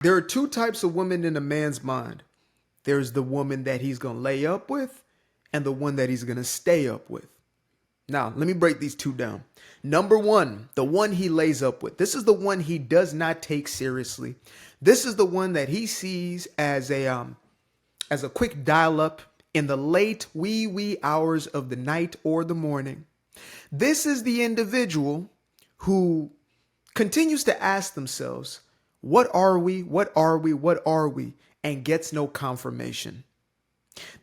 There are two types of women in a man's mind. There's the woman that he's going to lay up with and the one that he's going to stay up with. Now, let me break these two down. Number one, the one he lays up with. This is the one he does not take seriously. This is the one that he sees as a quick dial up in the late wee hours of the night or the morning. This is the individual who continues to ask themselves, what are we? What are we? What are we? And gets no confirmation.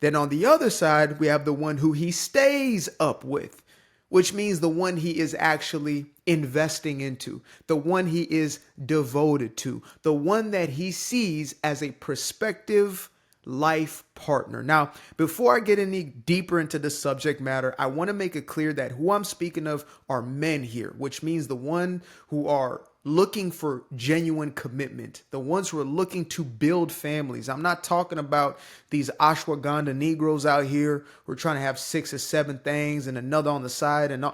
Then on the other side, we have the one who he stays up with, which means the one he is actually investing into, the one he is devoted to, the one that he sees as a prospective life partner. Now, before I get any deeper into the subject matter, I want to make it clear that who I'm speaking of are men here, which means the one who are looking for genuine commitment, the ones who are looking to build families. I'm not talking about these ashwagandha Negroes out here who are trying to have 6 or 7 things and another on the side and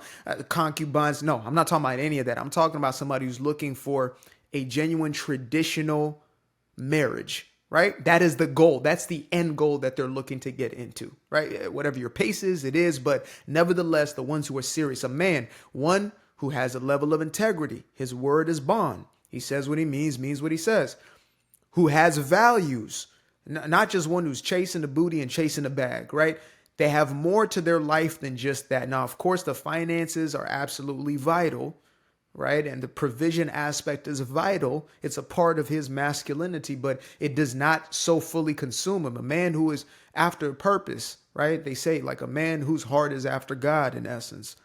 concubines. No, I'm not talking about any of that. I'm talking about somebody who's looking for a genuine traditional marriage, right? That is the goal. That's the end goal that they're looking to get into, right? Whatever your pace is, it is. But nevertheless, the ones who are serious, a man, one who has a level of integrity. His word is bond. He says what he means what he says. Who has values, not just one who's chasing the booty and chasing the bag, right? They have more to their life than just that. Now, of course, the finances are absolutely vital, right? And the provision aspect is vital. It's a part of his masculinity, but it does not so fully consume him. A man who is after a purpose, right? They say like a man whose heart is after God in essence.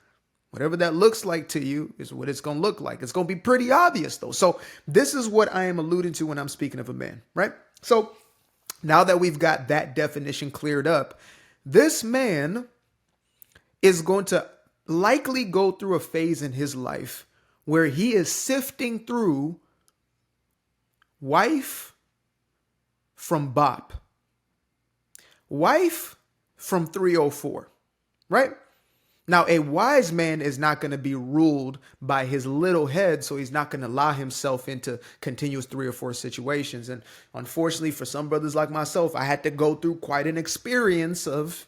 Whatever that looks like to you is what it's going to look like. It's going to be pretty obvious though. So this is what I am alluding to when I'm speaking of a man, right? So now that we've got that definition cleared up, this man is going to likely go through a phase in his life where he is sifting through wife from bop, wife from 304, right? Now, a wise man is not going to be ruled by his little head, so he's not going to allow himself into continuous 3 or 4 situations. And unfortunately, for some brothers like myself, I had to go through quite an experience of,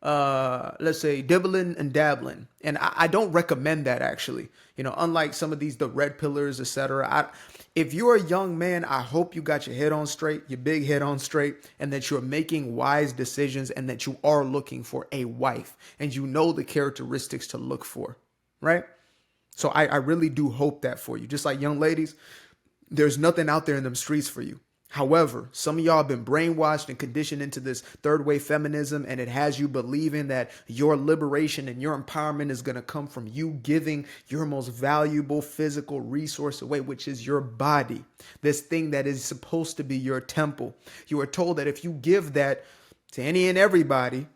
let's say dibbling and dabbling. And I don't recommend that actually. Unlike some of the red pillars, etc. If you're a young man, I hope you got your head on straight, your big head on straight, and that you're making wise decisions and that you are looking for a wife and you know the characteristics to look for, right? So I really do hope that for you. Just like young ladies, there's nothing out there in them streets for you. However, some of y'all have been brainwashed and conditioned into this third wave feminism, and it has you believing that your liberation and your empowerment is going to come from you giving your most valuable physical resource away, which is your body, this thing that is supposed to be your temple. You are told that if you give that to any and everybody,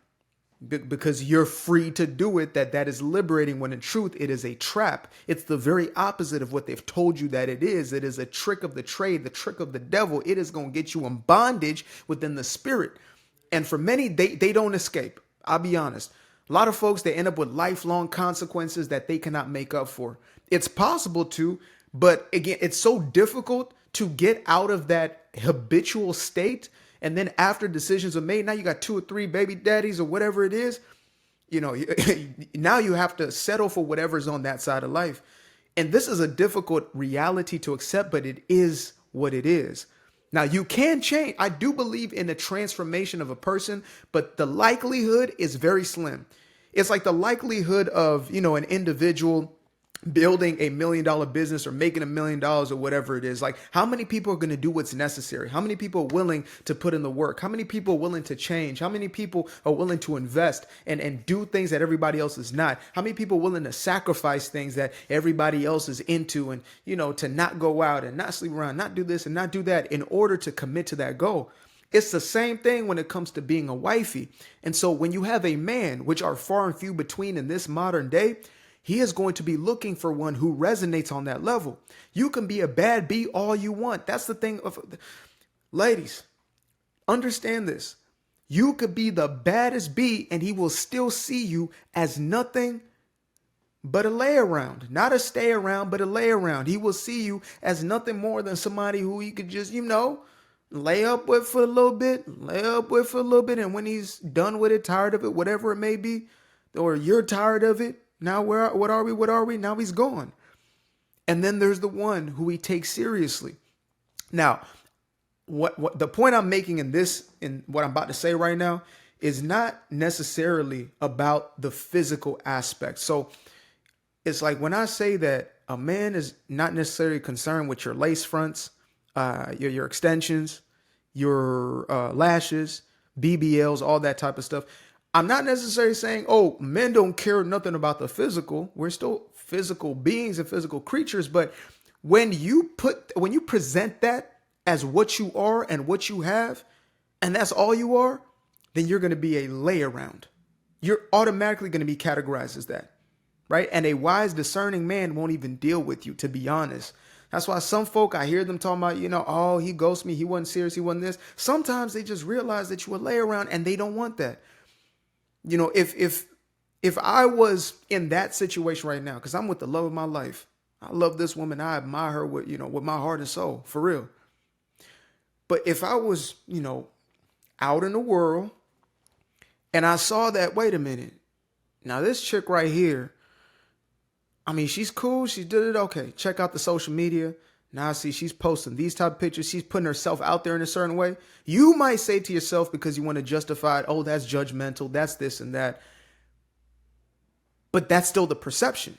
because you're free to do it, that is liberating, when in truth it is a trap. It's the very opposite of what they've told you that it is. It is a trick of the trade, the trick of the devil. It is going to get you in bondage within the spirit. And for many, they don't escape. I'll be honest. A lot of folks, they end up with lifelong consequences that they cannot make up for. It's possible to, but again, it's so difficult to get out of that habitual state. And then after decisions are made, now you got 2 or 3 baby daddies or whatever it is, now you have to settle for whatever's on that side of life. And this is a difficult reality to accept, but it is what it is. Now you can change. I do believe in the transformation of a person, but the likelihood is very slim. It's like the likelihood of, an individual building $1 million business or making $1 million or whatever it is. Like, how many people are going to do what's necessary? How many people are willing to put in the work? How many people are willing to change? How many people are willing to invest and do things that everybody else is not? How many people are willing to sacrifice things that everybody else is into and, to not go out and not sleep around, not do this and not do that in order to commit to that goal? It's the same thing when it comes to being a wifey. And so when you have a man, which are far and few between in this modern day, he is going to be looking for one who resonates on that level. You can be a bad bee all you want. That's the thing. Ladies, understand this. You could be the baddest bee and he will still see you as nothing but a lay around, not a stay around, but a lay around. He will see you as nothing more than somebody who he could just, lay up with for a little bit, lay up with for a little bit. And when he's done with it, tired of it, whatever it may be, or you're tired of it, now what are we? Now he's gone. And then there's the one who he takes seriously. Now, what the point I'm making in what I'm about to say right now is not necessarily about the physical aspect. So it's like when I say that a man is not necessarily concerned with your lace fronts, your extensions, your lashes, BBLs, all that type of stuff. I'm not necessarily saying, oh, men don't care nothing about the physical. We're still physical beings and physical creatures. But when you present that as what you are and what you have, and that's all you are, then you're going to be a lay around. You're automatically going to be categorized as that, right? And a wise, discerning man won't even deal with you, to be honest. That's why some folk, I hear them talking about, oh, he ghosted me. He wasn't serious. He wasn't this. Sometimes they just realize that you a lay around and they don't want that. If I was in that situation right now, because I'm with the love of my life, I love this woman. I admire her with my heart and soul, for real. But if I was, out in the world and I saw that, wait a minute, now this chick right here, I mean, she's cool. She did it. Okay. Check out the social media. Now I see she's posting these type of pictures. She's putting herself out there in a certain way. You might say to yourself, because you want to justify it, oh, that's judgmental. That's this and that. But that's still the perception.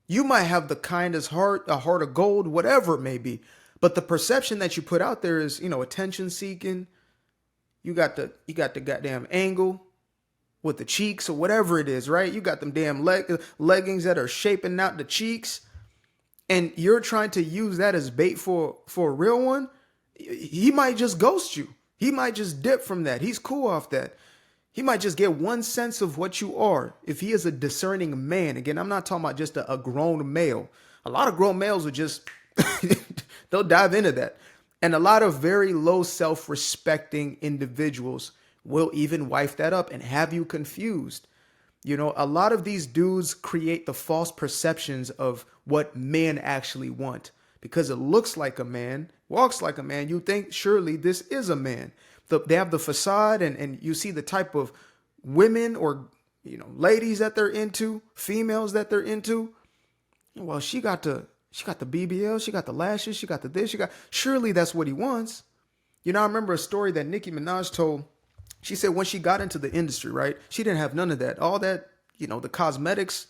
You might have the kindest heart, a heart of gold, whatever it may be. But the perception that you put out there is, attention seeking. You got the goddamn angle with the cheeks or whatever it is, right? You got them damn leggings that are shaping out the cheeks. And you're trying to use that as bait for a real one. He might just ghost you. He might just dip from that. He's cool off that. He might just get one sense of what you are. If he is a discerning man, again, I'm not talking about just a grown male. A lot of grown males are just, they'll dive into that. And a lot of very low self-respecting individuals will even wife that up and have you confused. A lot of these dudes create the false perceptions of what men actually want. Because it looks like a man, walks like a man, you think surely this is a man. They have the facade and you see the type of women or, ladies that they're into, females that they're into. Well, she got the BBL, she got the lashes, she got the this, surely that's what he wants. I remember a story that Nicki Minaj told. She said when she got into the industry, right, she didn't have none of that. All that, the cosmetics.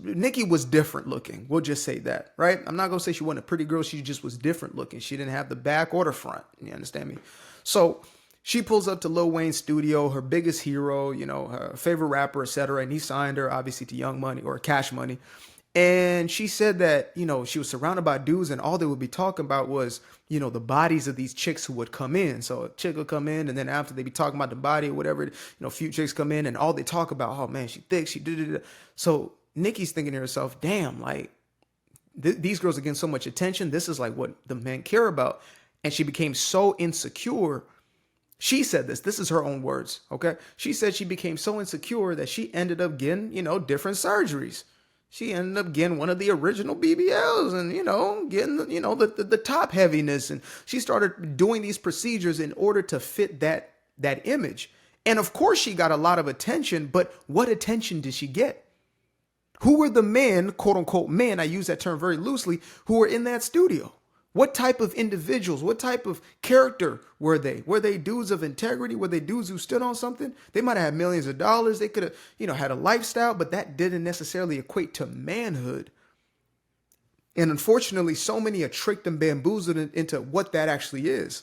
Nicki was different looking. We'll just say that, right? I'm not going to say she wasn't a pretty girl. She just was different looking. She didn't have the back or the front. You understand me? So she pulls up to Lil Wayne's studio, her biggest hero, her favorite rapper, etc. And he signed her, obviously, to Young Money or Cash Money. And she said that, she was surrounded by dudes and all they would be talking about was, the bodies of these chicks who would come in. So a chick would come in and then after they be talking about the body or whatever, a few chicks come in and all they talk about, oh man, she thick, she did. So Nicki's thinking to herself, damn, like these girls are getting so much attention. This is like what the men care about. And she became so insecure. She said this is her own words. Okay. She said she became so insecure that she ended up getting, different surgeries. She ended up getting one of the original BBLs and, getting, the top heaviness. And she started doing these procedures in order to fit that image. And of course she got a lot of attention, but what attention did she get? Who were the men, quote unquote men, I use that term very loosely, who were in that studio? What type of individuals, what type of character were they? Were they dudes of integrity? Were they dudes who stood on something? They might have had millions of dollars. They could have, had a lifestyle, but that didn't necessarily equate to manhood. And unfortunately, so many are tricked and bamboozled into what that actually is.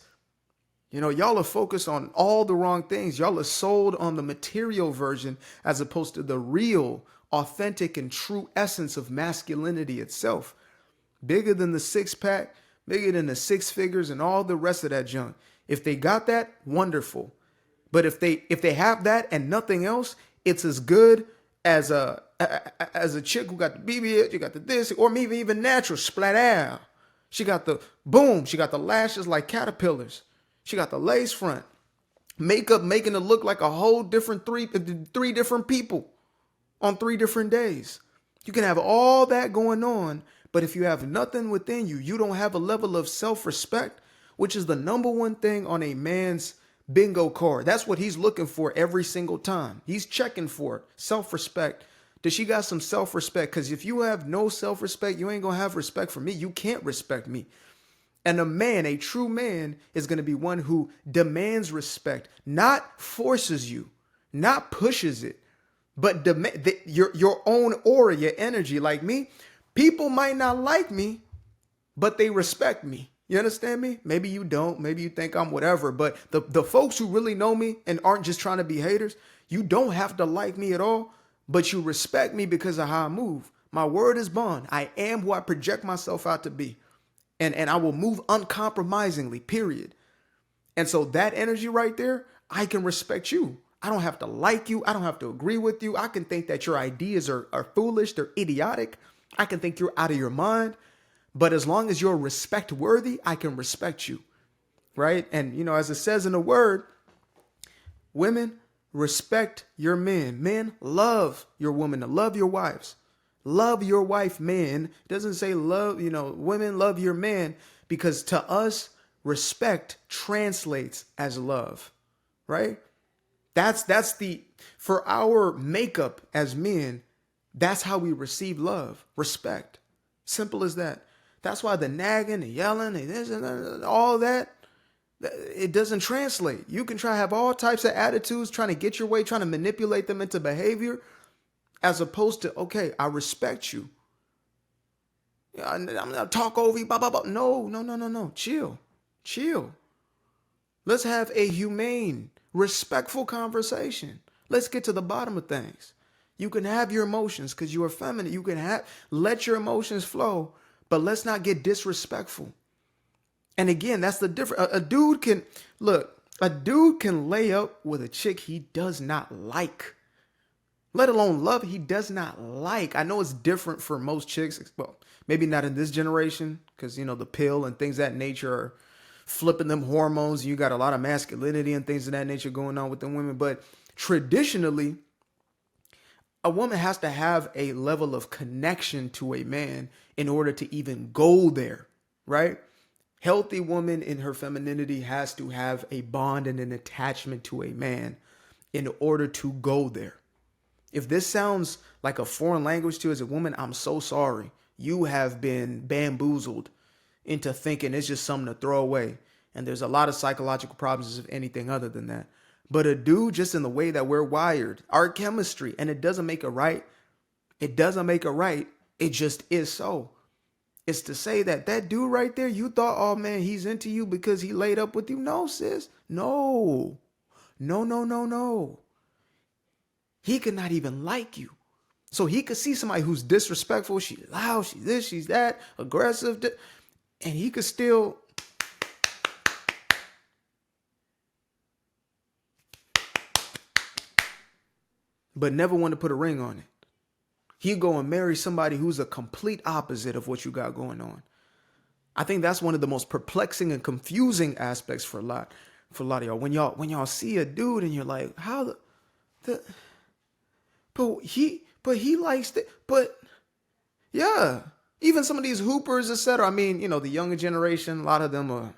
Y'all are focused on all the wrong things. Y'all are sold on the material version as opposed to the real, authentic, and true essence of masculinity itself. Bigger than the six-pack, bigger than the six figures and all the rest of that junk. If they got that, wonderful. But if they have that and nothing else, it's as good as a chick who got the BBL, she got the this, or maybe even natural, splatter. She got the boom, she got the lashes like caterpillars. She got the lace front. Makeup making it look like a whole different three different people on 3 different days. You can have all that going on, but if you have nothing within you, you don't have a level of self-respect, which is the number one thing on a man's bingo card. That's what he's looking for every single time. He's checking for self-respect. Does she got some self-respect? Because if you have no self-respect, you ain't going to have respect for me. You can't respect me. And a man, a true man, is going to be one who demands respect, not forces you, not pushes it, but your own aura, your energy. Like me, people might not like me, but they respect me. You understand me? Maybe you don't. Maybe you think I'm whatever. But the folks who really know me and aren't just trying to be haters, you don't have to like me at all, but you respect me because of how I move. My word is bond. I am who I project myself out to be. And I will move uncompromisingly, period. And so that energy right there, I can respect you. I don't have to like you. I don't have to agree with you. I can think that your ideas are foolish. They're idiotic. I can think you're out of your mind. But as long as you're respect worthy, I can respect you. Right? And, you know, as it says in the word, women, respect your men. Men, love your woman, love your wives. Love your wife, men. It doesn't say love, you know, women love your man, because to us, respect translates as love, right? That's for our makeup as men, that's how we receive love, respect. Simple as that. That's why the nagging, the yelling, the this and all that, it doesn't translate. You can try to have all types of attitudes, trying to get your way, trying to manipulate them into behavior, as opposed to, okay, I respect you. I'm gonna talk over you, blah, blah, blah. No. Chill. Let's have a humane, respectful conversation. Let's get to the bottom of things. You can have your emotions because you are feminine. You can let your emotions flow, but let's not get disrespectful. And again, that's the difference. A dude can lay up with a chick he does not like, let alone love, he does not like. I know it's different for most chicks. Well, maybe not in this generation, because, you know, the pill and things of that nature are flipping them hormones. You got a lot of masculinity and things of that nature going on with the women. But traditionally, a woman has to have a level of connection to a man in order to even go there, right? Healthy woman in her femininity has to have a bond and an attachment to a man in order to go there. If this sounds like a foreign language to you as a woman, I'm so sorry. You have been bamboozled into thinking it's just something to throw away. And there's a lot of psychological problems if anything other than that. But a dude, just in the way that we're wired, our chemistry, and it doesn't make it right. It doesn't make it right. It just is so. It's to say that dude right there, you thought, oh man, he's into you because he laid up with you. No, sis. No. He could not even like you. So he could see somebody who's disrespectful. She's loud. She's this, she's that, aggressive. And he could still. But never want to put a ring on it. He'd go and marry somebody who's a complete opposite of what you got going on. I think that's one of the most perplexing and confusing aspects for a lot of y'all. When y'all see a dude and you're like, how but he likes that. But yeah, even some of these hoopers, etc. I mean, you know, the younger generation, a lot of them are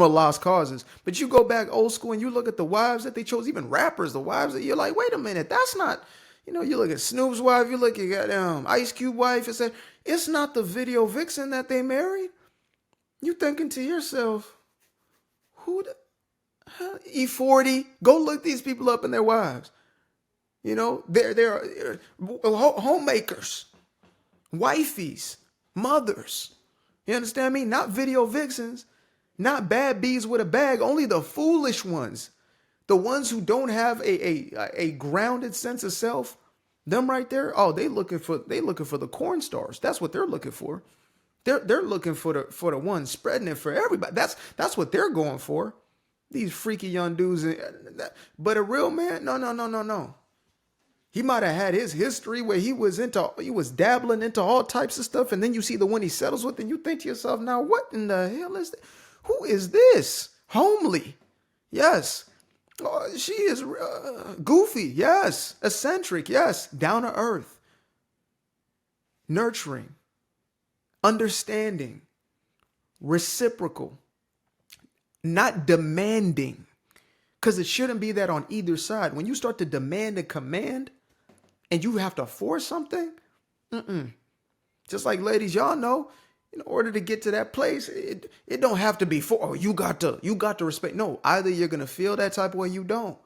lost causes. But you go back old school and you look at the wives that they chose, even rappers, the wives that you're like, wait a minute, that's not, you know, you look at Snoop's wife, you look at Ice Cube wife, it's not the video vixen that they married. You thinking to yourself, E40, go look these people up and their wives. You know, they're homemakers, wifeys, mothers. You understand me? Not video vixens, not bad bees with a bag, only the foolish ones. The ones who don't have a grounded sense of self, them right there, oh, they looking for the corn stars. That's what they're looking for. They're looking for the ones spreading it for everybody. That's what they're going for. These freaky young dudes. But a real man, no. He might have had his history where he was dabbling into all types of stuff, and then you see the one he settles with, and you think to yourself, now what in the hell is that? Who is this? Homely, yes. She is goofy, yes. Eccentric, yes. Down to earth. nurturing, understanding, reciprocal, not demanding. Because it shouldn't be that on either side. When you start to demand and command and you have to force something, just like ladies, y'all know, in order to get to that place, it don't have to be for, oh, you got to respect. No, either you're going to feel that type of way, you don't.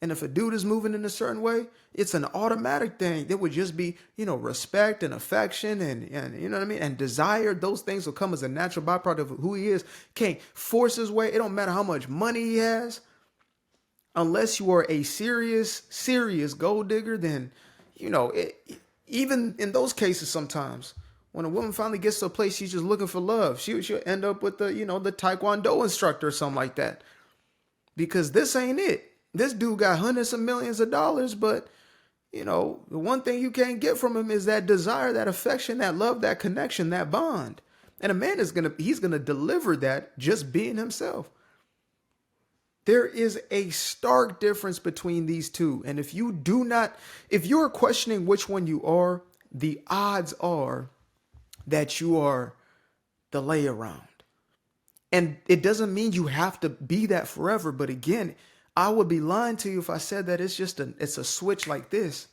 And if a dude is moving in a certain way, it's an automatic thing. There would just be, respect and affection and you know what I mean? And desire. Those things will come as a natural byproduct of who he is. Can't force his way. It don't matter how much money he has. Unless you are a serious gold digger, then, even in those cases sometimes, when a woman finally gets to a place she's just looking for love, she'll end up with the Taekwondo instructor or something like that. Because this ain't it. This dude got hundreds of millions of dollars, but, the one thing you can't get from him is that desire, that affection, that love, that connection, that bond. And a man he's going to deliver that just being himself. There is a stark difference between these two. And if you're questioning which one you are, the odds are that you are the lay around. And it doesn't mean you have to be that forever. But again, I would be lying to you if I said that it's a switch like this.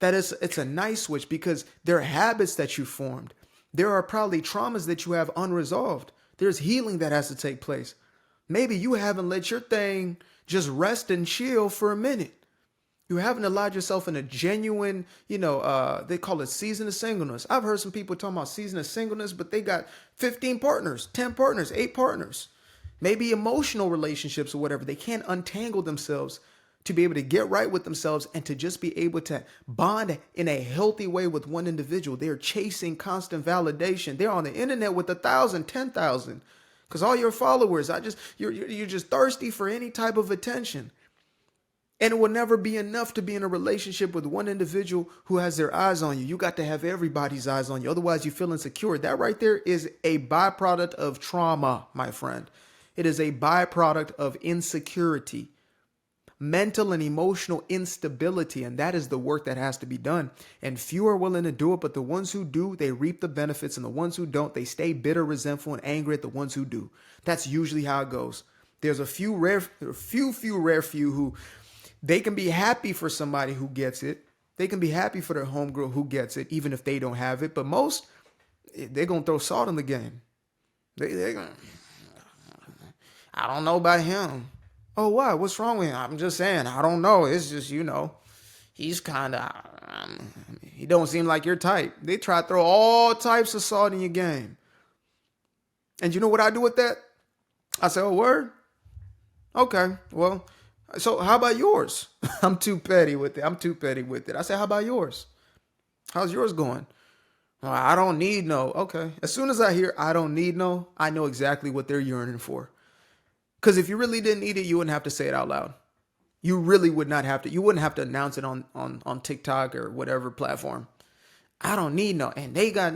That it's a nice switch, because there are habits that you formed. There are probably traumas that you have unresolved. There's healing that has to take place. Maybe you haven't let your thing just rest and chill for a minute. You haven't allowed yourself in a genuine, they call it season of singleness. I've heard some people talking about season of singleness, but they got 15 partners, 10 partners, 8 partners, maybe emotional relationships or whatever. They can't untangle themselves to be able to get right with themselves and to just be able to bond in a healthy way with one individual. They're chasing constant validation. They're on the internet with 1,000, 10,000. Because all your followers, you're just thirsty for any type of attention. And it will never be enough to be in a relationship with one individual who has their eyes on you. You got to have everybody's eyes on you. Otherwise, you feel insecure. That right there is a byproduct of trauma, my friend. It is a byproduct of insecurity, mental and emotional instability. And that is the work that has to be done. And few are willing to do it. But the ones who do, they reap the benefits. And the ones who don't, they stay bitter, resentful, and angry at the ones who do. That's usually how it goes. There's a few rare few who they can be happy for somebody who gets it. They can be happy for their homegirl who gets it, even if they don't have it. But most, they're going to throw salt in the game. They're going, I don't know about him. Oh, why? What's wrong with him? I'm just saying, I don't know. It's just, he's kind of, he don't seem like your type. They try to throw all types of salt in your game. And you know what I do with that? I say, oh, word? Okay, well, so how about yours? I'm too petty with it. I say, how about yours? How's yours going? Well, I don't need no. Okay. As soon as I hear I don't need no, I know exactly what they're yearning for. Because if you really didn't need it, you wouldn't have to say it out loud. You really would not have to. You wouldn't have to announce it on TikTok or whatever platform. I don't need no. And they got,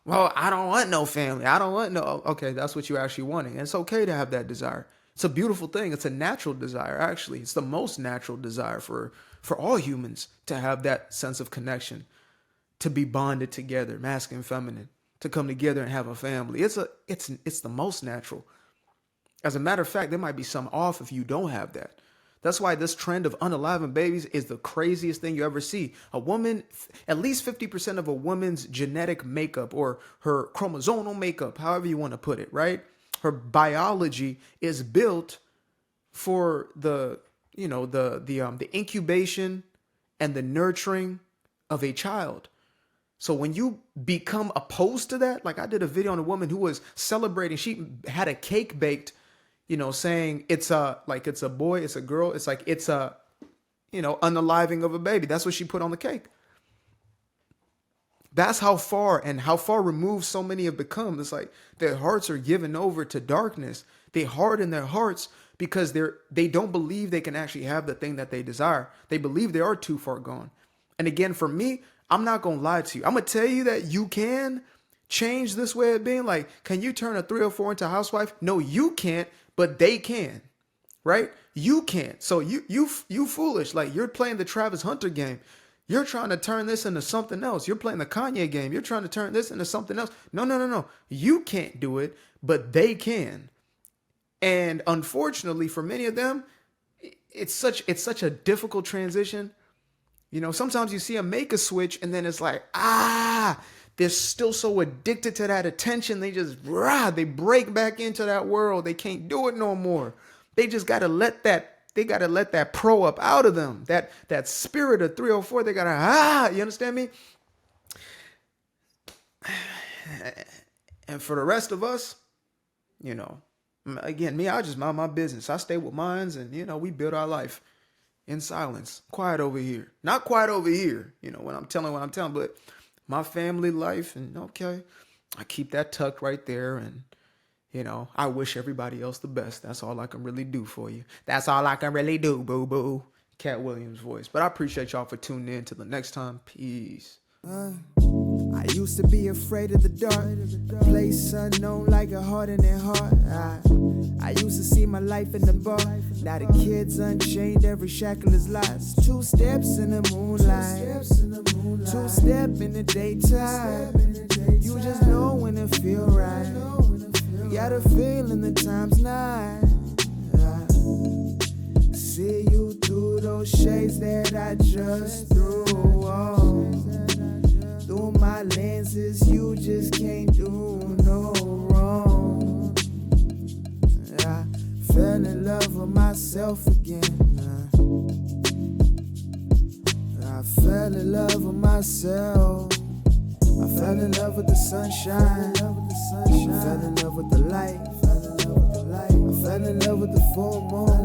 well, I don't want no family. I don't want no. Okay, that's what you're actually wanting. And it's okay to have that desire. It's a beautiful thing. It's a natural desire, actually. It's the most natural desire for all humans to have that sense of connection, to be bonded together, masculine and feminine, to come together and have a family. It's the most natural. As a matter of fact, there might be some off if you don't have that. That's why this trend of unaliving babies is the craziest thing you ever see. A woman, at least 50% of a woman's genetic makeup or her chromosomal makeup, however you want to put it, right? Her biology is built for the incubation and the nurturing of a child. So when you become opposed to that, like I did a video on a woman who was celebrating, she had a cake baked, saying it's a boy, it's a girl, it's a unaliving of a baby. That's what she put on the cake. That's how far removed so many have become. It's like their hearts are given over to darkness. They harden their hearts because they don't believe they can actually have the thing that they desire. They believe they are too far gone. And again, for me, I'm not going to lie to you. I'm going to tell you that you can change this way of being. Like, can you turn a 304 into a housewife? No, you can't, but they can, right? You can't. So you foolish. Like, you're playing the Travis Hunter game. You're trying to turn this into something else. You're playing the Kanye game. You're trying to turn this into something else. No, no, no, no. You can't do it, but they can. And unfortunately, for many of them, it's such a difficult transition. You know, sometimes you see them make a switch and then it's like, they're still so addicted to that attention. They just, they break back into that world. They can't do it no more. They just got to let that pro up out of them. That spirit of 304, they got to, you understand me? And for the rest of us, you know, again, me, I just mind my business. I stay with mines and, you know, we build our life in silence. Quiet over here. Not quiet over here, you know, when I'm telling, but my family life, and okay, I keep that tucked right there. And, you know, I wish everybody else the best. That's all I can really do for you. That's all I can really do, boo-boo. Cat Williams' voice. But I appreciate y'all for tuning in. Till the next time. Peace. I used to be afraid of the dark, place unknown like a heart in their heart. I used to see my life in the bar. Now the kids unchained, every shackle is lost. 2 steps in the moonlight, 2 step in the daytime. You just know when it feel right. You got a feeling the time's not. See you through those shades that I just threw on. Through my lenses, you just can't do no wrong. I fell in love with myself again. I fell in love with myself. I fell in love with the sunshine. I fell in love with the light. I fell in love with the full moon.